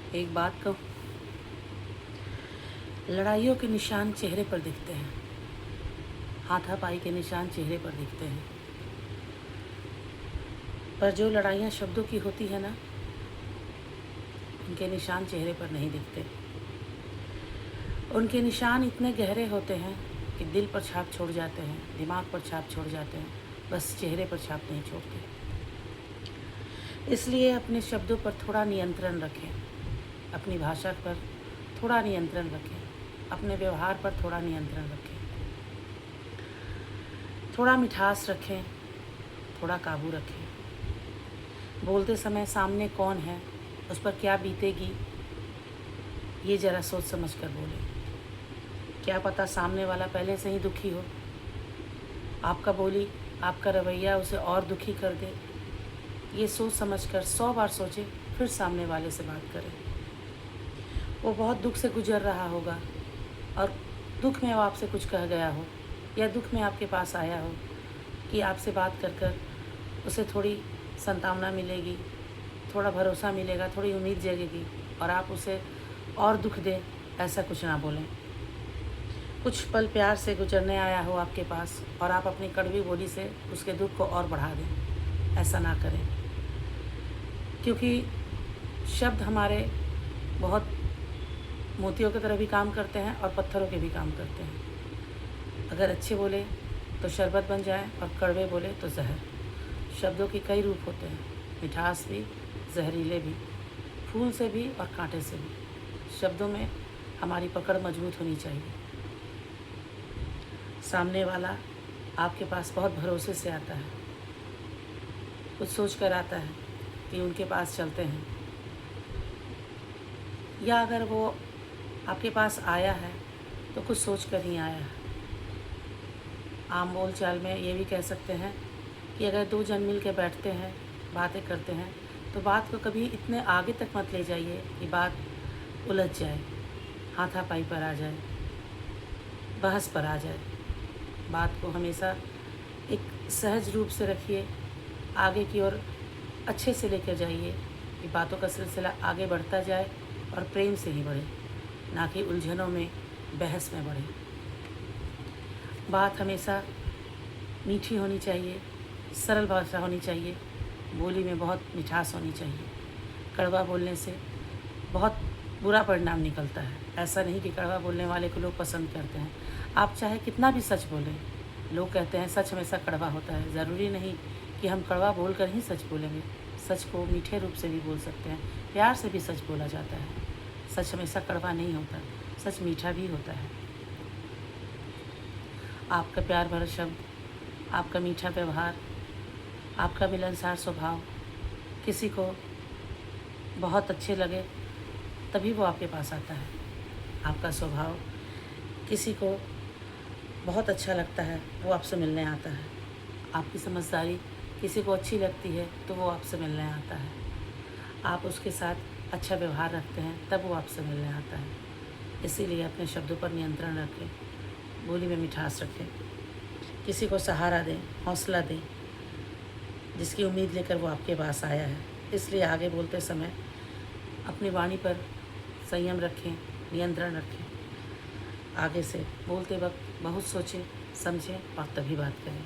एक बात कहूँ, लड़ाइयों के निशान चेहरे पर दिखते हैं, हाथापाई के निशान चेहरे पर दिखते हैं, पर जो लड़ाइयाँ शब्दों की होती है ना, उनके निशान चेहरे पर नहीं दिखते। उनके निशान इतने गहरे होते हैं कि दिल पर छाप छोड़ जाते हैं, दिमाग पर छाप छोड़ जाते हैं, बस चेहरे पर छाप नहीं छोड़ते। इसलिए अपने शब्दों पर थोड़ा नियंत्रण रखें, अपनी भाषा पर थोड़ा नियंत्रण रखें, अपने व्यवहार पर थोड़ा नियंत्रण रखें, थोड़ा मिठास रखें, थोड़ा काबू रखें। बोलते समय सामने कौन है, उस पर क्या बीतेगी, ये ज़रा सोच समझ कर बोलें। क्या पता सामने वाला पहले से ही दुखी हो, आपका बोली, आपका रवैया उसे और दुखी कर दे। ये सोच समझ कर 100 बार सोचें, फिर सामने वाले से बात करें। वो बहुत दुख से गुजर रहा होगा और दुख में वो आपसे कुछ कह गया हो, या दुख में आपके पास आया हो कि आपसे बात कर कर उसे थोड़ी सांत्वना मिलेगी, थोड़ा भरोसा मिलेगा, थोड़ी उम्मीद जगेगी, और आप उसे और दुख दें, ऐसा कुछ ना बोलें। कुछ पल प्यार से गुजरने आया हो आपके पास और आप अपनी कड़वी बोली से उसके दुख को और बढ़ा दें, ऐसा ना करें। क्योंकि शब्द हमारे बहुत मोतियों की तरह भी काम करते हैं और पत्थरों के भी काम करते हैं। अगर अच्छे बोले तो शरबत बन जाए और कड़वे बोले तो जहर। शब्दों के कई रूप होते हैं, मिठास भी, जहरीले भी, फूल से भी और कांटे से भी। शब्दों में हमारी पकड़ मजबूत होनी चाहिए। सामने वाला आपके पास बहुत भरोसे से आता है, कुछ सोच कर आता है कि उनके पास चलते हैं, या अगर वो आपके पास आया है तो कुछ सोच कर ही आया है। आम बोल चाल में ये भी कह सकते हैं कि अगर दो जन मिल के बैठते हैं, बातें करते हैं, तो बात को कभी इतने आगे तक मत ले जाइए कि बात उलझ जाए, हाथापाई पर आ जाए, बहस पर आ जाए। बात को हमेशा एक सहज रूप से रखिए, आगे की ओर अच्छे से लेकर जाइए कि बातों का सिलसिला आगे बढ़ता जाए और प्रेम से ही बढ़े, ना कि उलझनों में, बहस में बढ़े। बात हमेशा मीठी होनी चाहिए, सरल भाषा होनी चाहिए, बोली में बहुत मिठास होनी चाहिए। कड़वा बोलने से बहुत बुरा परिणाम निकलता है। ऐसा नहीं कि कड़वा बोलने वाले को लोग पसंद करते हैं। आप चाहे कितना भी सच बोलें, लोग कहते हैं सच हमेशा कड़वा होता है। ज़रूरी नहीं कि हम कड़वा बोल कर ही सच बोलेंगे। सच को मीठे रूप से भी बोल सकते हैं, प्यार से भी सच बोला जाता है। सच हमेशा कड़वा नहीं होता, सच मीठा भी होता है। आपका प्यार भरा शब्द, आपका मीठा व्यवहार, आपका मिलनसार स्वभाव किसी को बहुत अच्छे लगे तभी वो आपके पास आता है। आपका स्वभाव किसी को बहुत अच्छा लगता है, वो आपसे मिलने आता है। आपकी समझदारी किसी को अच्छी लगती है तो वो आपसे मिलने आता है। आप उसके साथ अच्छा व्यवहार रखते हैं तब वो आपसे मिलने आता है। इसीलिए अपने शब्दों पर नियंत्रण रखें, बोली में मिठास रखें, किसी को सहारा दें, हौसला दें, जिसकी उम्मीद लेकर वो आपके पास आया है। इसलिए आगे बोलते समय अपनी वाणी पर संयम रखें, नियंत्रण रखें। आगे से बोलते वक्त बहुत सोचें, समझें और तभी बात करें।